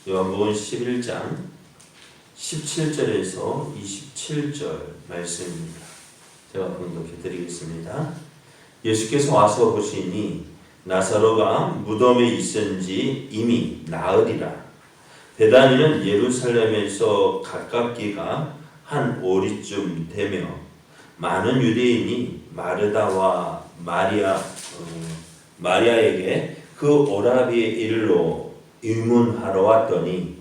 요한복음 11장 17절에서 27절 말씀입니다. 제가 봉독해 드리겠습니다. 예수께서 와서 보시니 나사로가 무덤에 있은지 이미 나으리라. 베다니는 예루살렘에서 가깝기가 한 오리쯤 되며 많은 유대인이 마르다와 마리아에게 그 오라비의 일로 의문하러 왔더니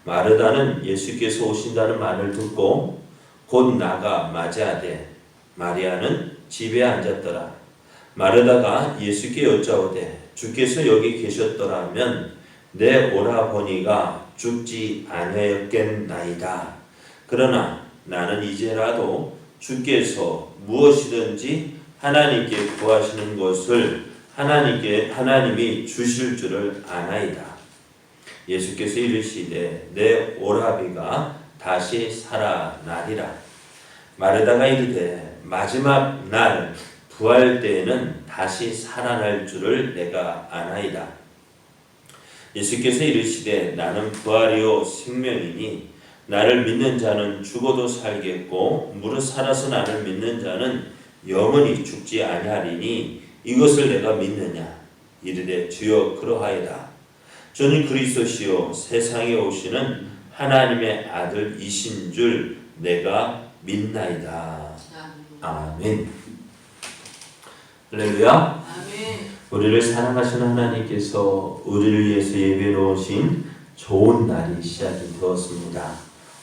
마르다는 예수께서 오신다는 말을 듣고 곧 나가 맞이하되 마리아는 집에 앉았더라. 마르다가 예수께 여짜오되 주께서 여기 계셨더라면 내 오라버니가 죽지 아니하였겠나이다. 그러나 나는 이제라도 주께서 무엇이든지 하나님께 구하시는 것을 하나님이 주실 줄을 아나이다. 예수께서 이르시되 내 오라비가 다시 살아나리라. 마르다가 이르되 마지막 날 부활 때에는 다시 살아날 줄을 내가 아나이다. 예수께서 이르시되 나는 부활이요 생명이니 나를 믿는 자는 죽어도 살겠고 무릇 살아서 나를 믿는 자는 영원히 죽지 아니하리니 이것을 내가 믿느냐. 이르되 주여 그러하이다. 저는 그리스도시요 세상에 오시는 하나님의 아들이신 줄 내가 믿나이다. 아멘. 할렐루야. 아멘. 우리를 사랑하시는 하나님께서 우리를 위해서 예비해 놓으신 좋은 날이 시작이 되었습니다.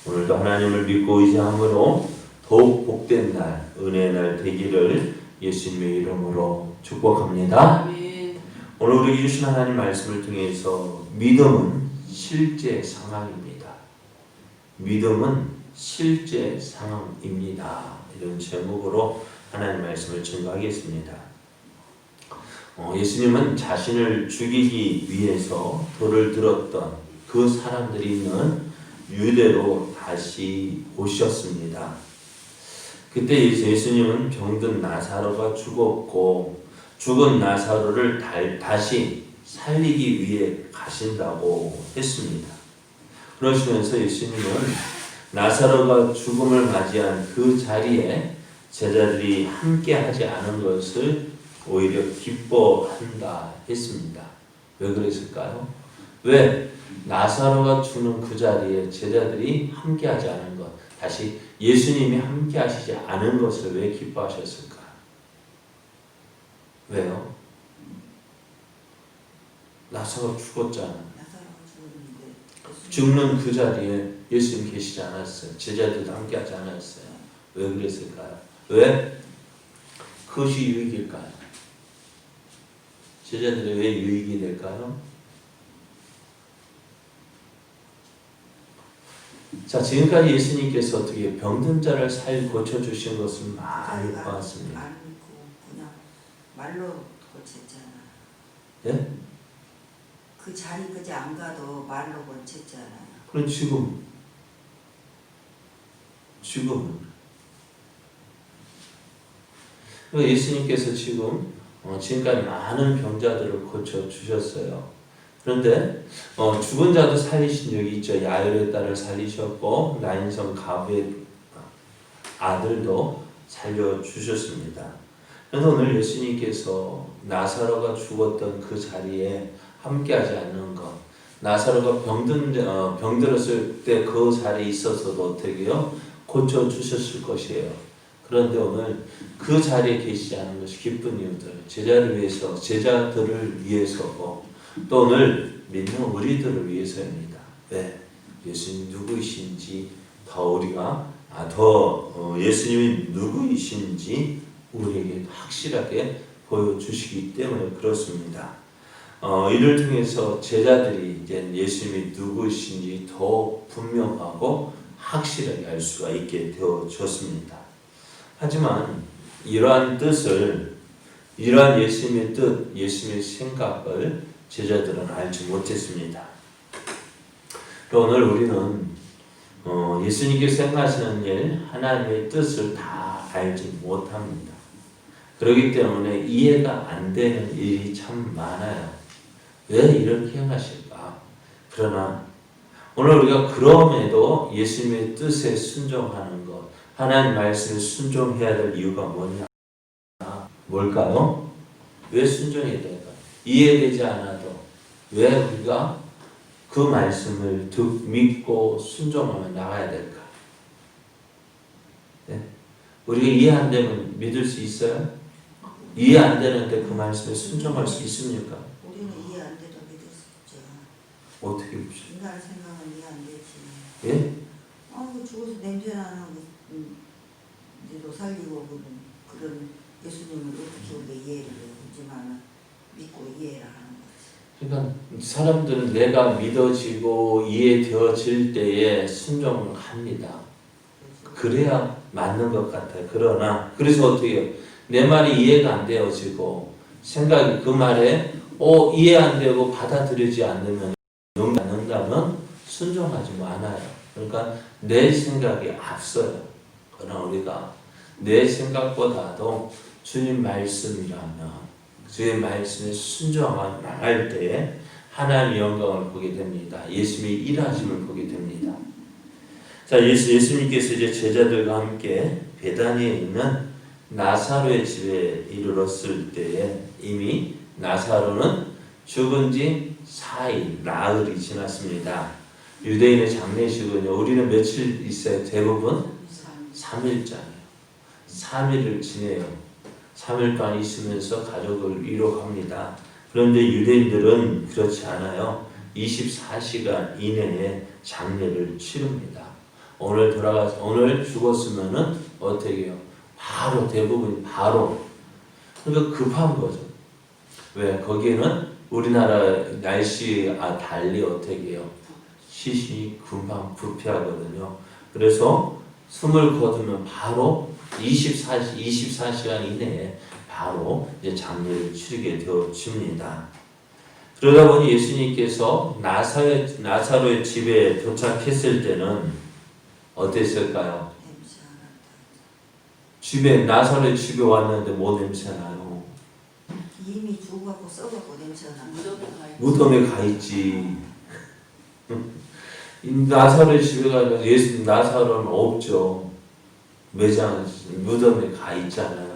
오늘도 하나님을 믿고 의지함으로 더욱 복된 날, 은혜의 날 되기를 예수님의 이름으로 축복합니다. 아멘. 오늘 우리에게 주신 하나님 말씀을 통해서 믿음은 실제 상황입니다. 믿음은 실제 상황입니다. 이런 제목으로 하나님 말씀을 증거하겠습니다. 예수님은 자신을 죽이기 위해서 돌을 들었던 그 사람들이 있는 유대로 다시 오셨습니다. 그때 예수님은 병든 나사로가 죽었고 죽은 나사로를 다시 살리기 위해 가신다고 했습니다. 그러시면서 예수님은 나사로가 죽음을 맞이한 그 자리에 제자들이 함께 하지 않은 것을 오히려 기뻐한다 했습니다. 왜 그랬을까요? 왜 나사로가 죽는 그 자리에 제자들이 함께 하지 않은 것, 다시 예수님이 함께 하시지 않은 것을 왜 기뻐하셨을까? 왜요? 나사로 죽었잖아. 죽는 그 자리에 예수님 계시지 않았어요. 제자들도 함께 하지 않았어요. 왜 그랬을까요? 왜? 그것이 유익일까요? 제자들이 왜 유익이 될까요? 자, 지금까지 예수님께서 어떻게 병든 자를 고쳐주신 것을 많이 보았습니다. 그냥 말로 고쳤잖아. 예? 그 자리까지 안 가도 말로 고쳤잖아요. 그럼 지금은 예수님께서 지금까지 많은 병자들을 고쳐주셨어요. 그런데 죽은 자도 살리신 적이 있죠. 야이로의 딸을 살리셨고 나인성 가부의 아들도 살려주셨습니다. 그래서 오늘 예수님께서 나사로가 죽었던 그 자리에 함께하지 않는 것, 나사로가 병들었을 때 그 자리에 있어서도 어떻게요? 고쳐주셨을 것이에요. 그런데 오늘 그 자리에 계시지 않은 것이 기쁜 이유들, 제자들을 위해서고 또 오늘 믿는 우리들을 위해서입니다. 왜? 예수님 누구이신지 예수님이 누구이신지 우리에게 확실하게 보여주시기 때문에 그렇습니다. 이를 통해서 제자들이 이제 예수님이 누구이신지 더 분명하고 확실하게 알 수가 있게 되어졌습니다. 하지만 이러한 예수님의 뜻, 예수님의 생각을 제자들은 알지 못했습니다. 오늘 우리는 예수님께서 행하시는 일, 하나님의 뜻을 다 알지 못합니다. 그렇기 때문에 이해가 안 되는 일이 참 많아요. 왜 이렇게 행하실까? 그러나 오늘 우리가 그럼에도 예수님의 뜻에 순종하는 것, 하나님 말씀에 순종해야 될 이유가 뭐냐? 뭘까요? 왜 순종해야 될까? 이해되지 않아도 왜 우리가 그 말씀을 믿고 순종하며 나가야 될까? 네? 우리가 이해 안 되면 믿을 수 있어요? 이해 안 되는데 그 말씀에 순종할 수 있습니까? 우리는 이해 안 돼도 믿을 수 있죠. 어떻게 믿죠? 인간 생각은 이해 안 되지. 예? 그 죽어서 냄새 나는 이제도 살리고 그런 예수님을 어떻게 우리가 이해를 하지만 믿고 이해를 하는 거지. 그러니까 사람들은 내가 믿어지고 이해되어질 때에 순종을 합니다. 그래야 맞는 것 같아요. 그러나 그래서 어떻게 해요? 내 말이 이해가 안 되어지고 생각이 그 말에 이해 안 되고 받아들이지 않으면 않는다면 순종하지 않아요. 그러니까 내 생각이 앞서요. 그러나 우리가 내 생각보다도 주님 말씀이라면 주의 말씀에 순종하며 나갈 때에 하나님의 영광을 보게 됩니다. 예수님의 일하심을 보게 됩니다. 자, 예수님께서 이제 제자들과 함께 베다니에 있는 나사로의 집에 이르렀을 때에 이미 나사로는 죽은 지 4일, 나흘이 지났습니다. 유대인의 장례식은요, 우리는 며칠 있어요? 대부분 3일장이에요. 3일을 지내요. 3일 동안 있으면서 가족을 위로합니다. 그런데 유대인들은 그렇지 않아요. 24시간 이내에 장례를 치릅니다. 오늘 죽었으면은 어떻게 해요? 바로 대부분 바로. 그러니까 급한 거죠. 왜? 거기에는 우리나라 날씨 달리 어떻게 해요? 시시 금방 부패하거든요. 그래서 숨을 거두면 바로 24시간 이내에 바로 이제 장례를 치르게 되어집니다. 그러다 보니 예수님께서 나사로의 집에 도착했을 때는 어땠을까요? 나사로의 집에 왔는데 뭐 냄새 나요? 이미 죽어갖고 썩었고 냄새가 나. 무덤에 가 있지. 나사로의 집에 가면 나사로는 없죠. 매장 무덤에 가 있잖아요.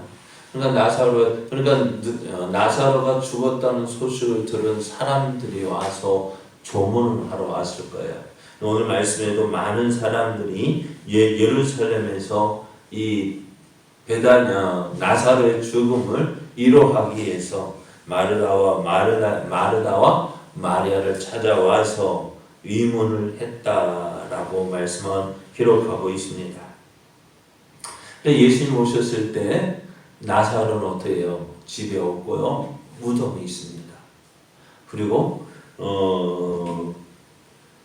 그러니까 나사로가 죽었다는 소식을 들은 사람들이 와서 조문을 하러 왔을 거예요. 오늘 말씀에도 많은 사람들이 예루살렘에서 이 나사로의 죽음을 위로하기 위해서 마르다와 마리아를 찾아와서 위문을 했다라고 말씀은 기록하고 있습니다. 예수님 오셨을 때 나사로는 어떻게 해요? 집에 없고요. 무덤에 있습니다. 그리고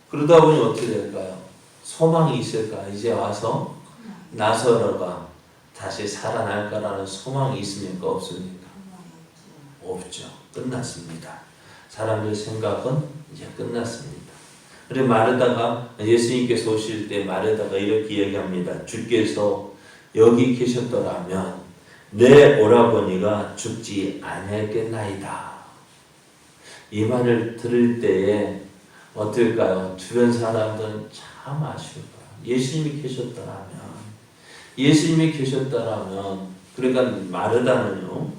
그러다 보니 어떻게 될까요? 소망이 있을까? 이제 와서 나사로가 다시 살아날 거라는 소망이 있습니까? 없습니까? 없죠. 끝났습니다. 사람들 생각은 이제 끝났습니다. 그리고 마르다가 예수님께서 오실 때 마르다가 이렇게 얘기합니다. 주께서 여기 계셨더라면 내 오라버니가 죽지 아니했겠나이다. 이 말을 들을 때에 어떨까요? 주변 사람들은 참 아쉬울 거야. 예수님이 계셨다라면 그러니까 마르다는요.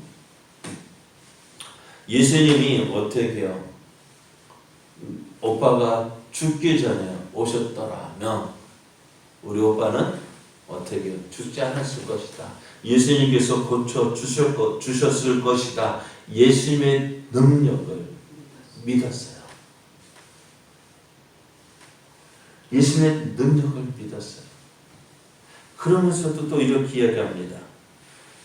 예수님이 어떻게 해요? 오빠가 죽기 전에 오셨더라면 우리 오빠는 어떻게 해요? 죽지 않았을 것이다. 예수님께서 고쳐 주셨을 것이다. 예수님의 능력을 믿었어요. 예수님의 능력을 믿었어요. 그러면서도 또 이렇게 이야기합니다.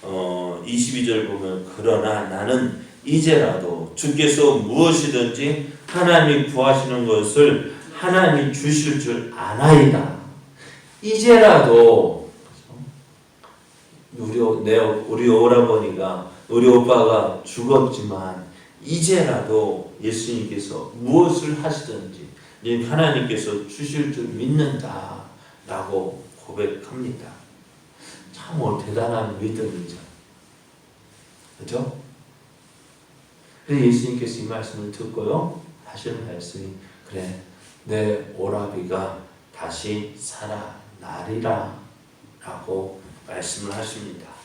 22절 보면 그러나 나는 이제라도 주께서 무엇이든지 하나님이 구하시는 것을 하나님이 주실 줄 아나이다. 이제라도 우리 오라버니가 우리 오빠가 죽었지만 이제라도 예수님께서 무엇을 하시든지 하나님께서 주실 줄 믿는다 라고 고백합니다. 참 대단한 믿음이죠. 그렇죠? 그래서 예수님께서 이 말씀을 듣고요 하시는 말씀이 그래 내 오라비가 다시 살아나리라 라고 말씀을 하십니다.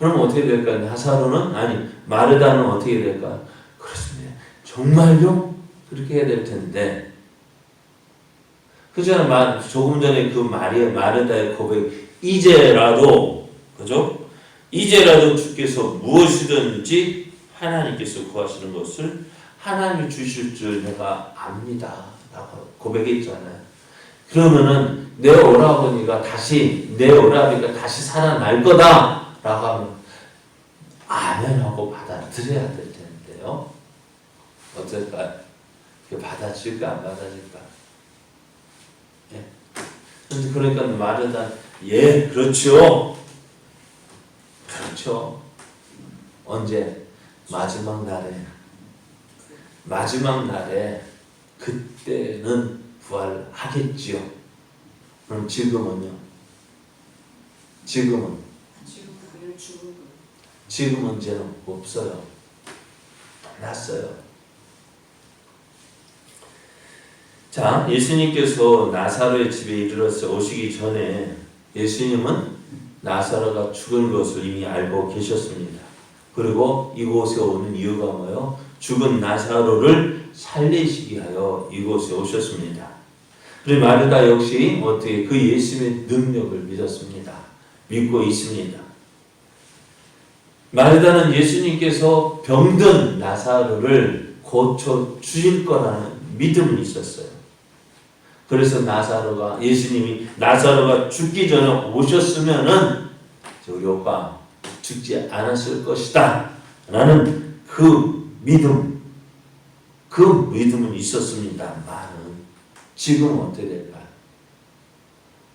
그럼 어떻게 될까요? 나사로는 아니 마르다는 어떻게 될까요? 그렇습니다. 정말요? 그렇게 해야 될 텐데 그잖아. 조금 전에 그 마르다의 고백 이제라도 그죠? 이제라도 주께서 무엇이든지 하나님께서 구하시는 것을 하나님이 주실 줄 내가 압니다 라고 고백했잖아요. 그러면은 내 오라버니가 다시 내 오라비가 다시 살아날 거다 라고 하면 아멘하고 받아들여야 될 텐데요. 어떨까요? 받아들일까 안 받아들일까? 예. 그러니까 마르다 예 그렇죠. 그렇죠. 언제? 마지막 날에 그때는 부활하겠지요. 그럼 지금은요? 지금은 이제는 없어요. 났어요. 자, 예수님께서 나사로의 집에 이르러서 오시기 전에 예수님은 나사로가 죽은 것을 이미 알고 계셨습니다. 그리고 이곳에 오는 이유가 뭐예요? 죽은 나사로를 살리시기 위하여 이곳에 오셨습니다. 그리고 마르다 역시 어떻게 그 예수님의 능력을 믿었습니다. 믿고 있습니다. 마르다는 예수님께서 병든 나사로를 고쳐 주실 거라는 믿음이 있었어요. 그래서 예수님이 나사로가 죽기 전에 오셨으면은 우리 오빠 죽지 않았을 것이다 라는 그 믿음은 있었습니다만 지금은 어떻게 될까요?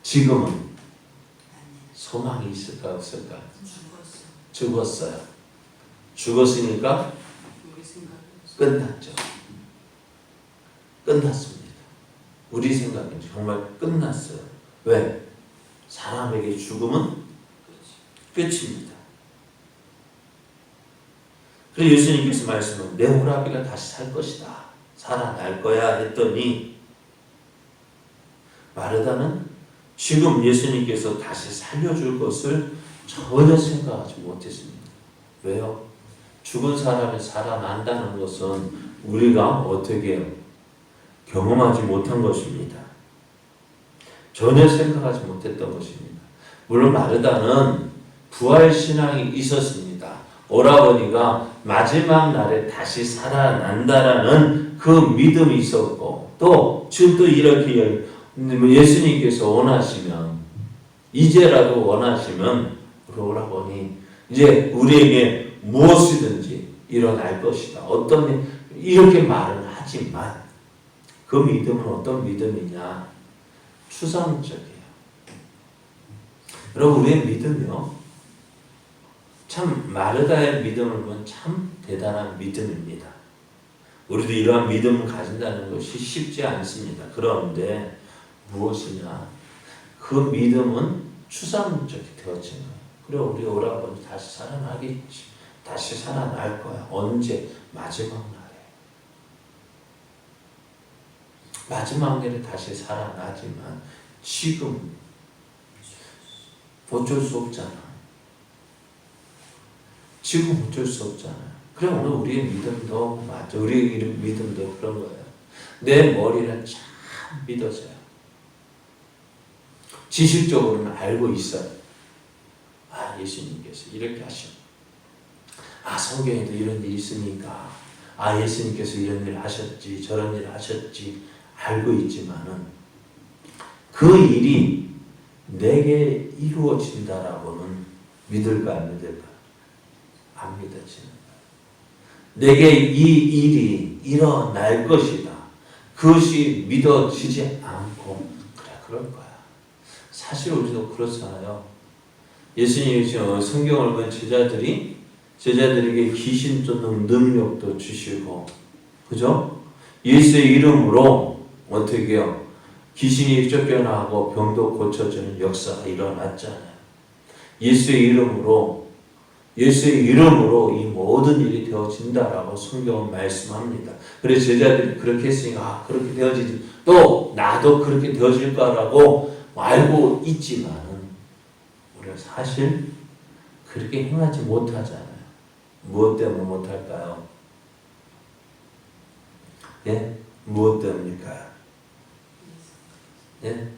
지금은 소망이 있을까 없을까? 죽었어요. 죽었으니까 끝났죠. 끝났습니다. 우리 생각엔 정말 끝났어요. 왜? 사람에게 죽음은 끝입니다. 그래서 예수님께서 말씀은 내 오라비가 다시 살 것이다. 살아날 거야 했더니 마르다는 지금 예수님께서 다시 살려줄 것을 전혀 생각하지 못했습니다. 왜요? 죽은 사람이 살아난다는 것은 우리가 어떻게 경험하지 못한 것입니다. 전혀 생각하지 못했던 것입니다. 물론 마르다는 부활신앙이 있었습니다. 오라버니가 마지막 날에 다시 살아난다라는 그 믿음이 있었고 또 지금 또 이렇게 예수님께서 원하시면 이제라도 원하시면 우리 오라버니 이제 우리에게 무엇이든지 일어날 것이다. 이렇게 말은 하지만 그 믿음은 어떤 믿음이냐? 추상적이에요. 여러분 우리의 믿음이요. 참 마르다의 믿음을 보면 참 대단한 믿음입니다. 우리도 이러한 믿음을 가진다는 것이 쉽지 않습니다. 그런데 무엇이냐? 그 믿음은 추상적이 되어진 거예요. 그래 우리 오라버니 다시 살아나겠지. 다시 살아날 거야. 언제? 마지막 날에. 마지막 날에 다시 살아나지만 지금 어쩔 수 없잖아. 지금 어쩔 수 없잖아요. 그래 오늘 우리의 믿음도 맞죠. 우리의 믿음도 그런 거예요. 내 머리는 참 믿어져요. 지식적으로는 알고 있어요. 예수님께서 이렇게 하시고 성경에도 이런 일이 있으니까 예수님께서 이런 일을 하셨지 저런 일을 하셨지 알고 있지만은 그 일이 내게 이루어진다라고는 믿을까 안 믿을까? 안 믿어지는 거예요. 내게 이 일이 일어날 것이다. 그것이 믿어지지 않고 그럴 거야. 사실 우리도 그렇잖아요. 예수님이 지금 성경을 보면 제자들에게 귀신 쫓는 능력도 주시고 그죠? 예수의 이름으로 어떻게 해요? 귀신이 쫓겨나고 병도 고쳐지는 역사가 일어났잖아요. 예수의 이름으로 예수의 이름으로 이 모든 일이 되어진다라고 성경은 말씀합니다. 그래서 제자들이 그렇게 했으니까 그렇게 되어지지 또 나도 그렇게 되어질 거라고 알고 있지만은 우리가 사실 그렇게 행하지 못하잖아요. 무엇 때문에 못할까요? 예? 무엇 때문일까요? 예?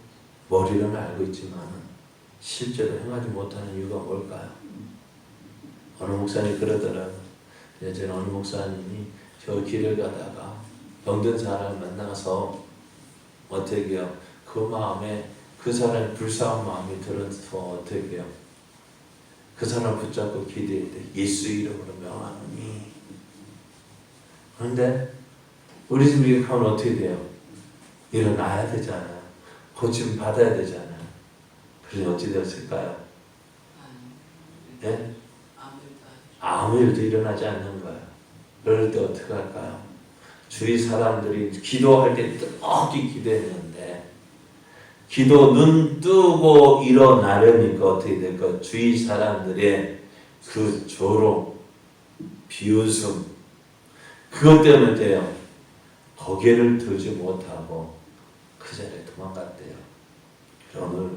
머리로는 알고 있지만 실제로 행하지 못하는 이유가 뭘까요? 어느 목사님이 그러더라고요. 예전에 어느 목사님이 저 길을 가다가 병든 사람을 만나서 어떻게 해요? 그 마음에 그 사람의 불쌍한 마음이 들어서 어떻게 해요? 그 사람을 붙잡고 기도할 때 예수 이름으로 명하노니. 그런데 우리 집 미국하면 어떻게 돼요? 일어나야 되잖아요. 고침 받아야 되잖아요. 그래서 어찌 되었을까요? 예? 아무 일도 일어나지 않는 거예요. 그럴 때 어떻게 할까요? 주위 사람들이 기도할 때 뜨겁게 기도했는데 기도 눈 뜨고 일어나려니까 어떻게 될까요? 주위 사람들의 그 조롱, 비웃음 그것 때문에 돼요. 고개를 들지 못하고 그 자리에 도망갔대요. 오늘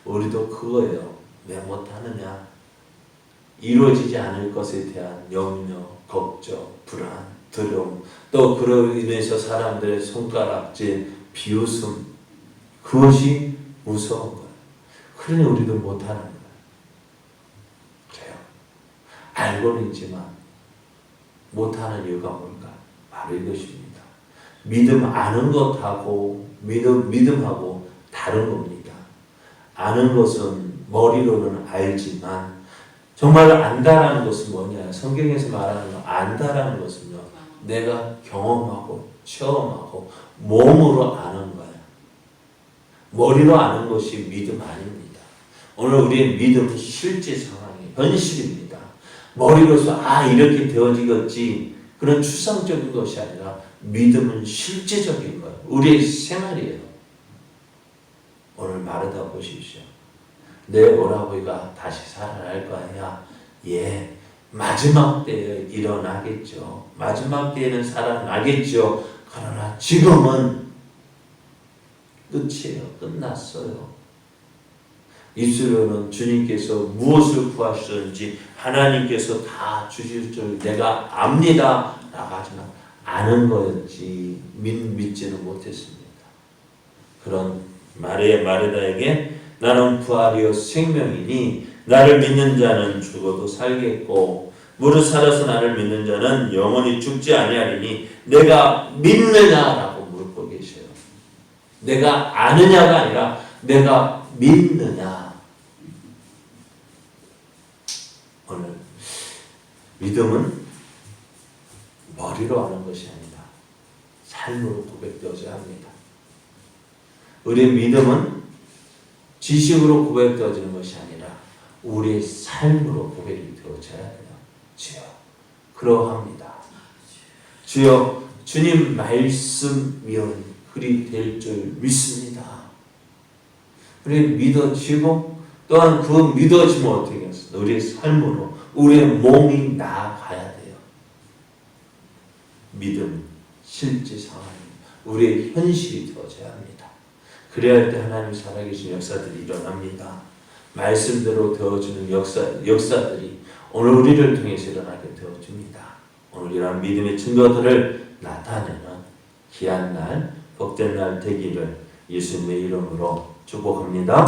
우리도 그거예요. 왜 못하느냐? 이루어지지 않을 것에 대한 염려, 걱정, 불안, 두려움, 또 그로 인해서 사람들의 손가락질, 비웃음, 그것이 무서운 거예요. 그러니 우리도 못하는 거예요. 그래요. 알고는 있지만 못하는 이유가 뭘까? 바로 이것입니다. 믿음 아는 것하고 믿음하고 다른 겁니다. 아는 것은 머리로는 알지만 정말 안다라는 것은 뭐냐? 성경에서 말하는 거 안다라는 것은요. 내가 경험하고 체험하고 몸으로 아는 거예요. 머리로 아는 것이 믿음 아닙니다. 오늘 우리의 믿음은 실제 상황이에요. 현실입니다. 머리로서 이렇게 되어지겠지 그런 추상적인 것이 아니라 믿음은 실제적인 거예요. 우리의 생활이에요. 오늘 마르다 보십시오. 내 오라버니가 다시 살아날 거 아니야. 예, 마지막 때에 일어나겠죠. 마지막 때에는 살아나겠죠. 그러나 지금은 끝이에요. 끝났어요. 입술로는 주님께서 무엇을 구하시는지 하나님께서 다 주실 줄 내가 압니다. 라고 하지만 아는 거였지 믿지는 못했습니다. 그런 마르다에게 나는 부활이요 생명이니 나를 믿는 자는 죽어도 살겠고 무릇 살아서 나를 믿는 자는 영원히 죽지 아니하리니 내가 믿느냐라고 물고 계셔요. 내가 아느냐가 아니라 내가 믿느냐. 오늘 믿음은 머리로 아는 것이 아니라 삶으로 고백되어져야 합니다. 우리의 믿음은 지식으로 고백되어지는 것이 아니라 우리의 삶으로 고백이 되어져야 돼요. 주여, 그러합니다. 주여, 주님 말씀이면 그리 될 줄 믿습니다. 우리 믿어지고 또한 그 믿어지면 어떻게 하겠어요? 우리의 삶으로 우리의 몸이 나아가야 돼요. 믿음, 실제 상황, 우리의 현실이 되어져야 합니다. 그래야 할 때 하나님 살아계신 역사들이 일어납니다. 말씀대로 되어주는 역사들이 오늘 우리를 통해서 일어나게 되어줍니다. 오늘 이러한 믿음의 증거들을 나타내는 귀한 날, 복된 날 되기를 예수님의 이름으로 축복합니다.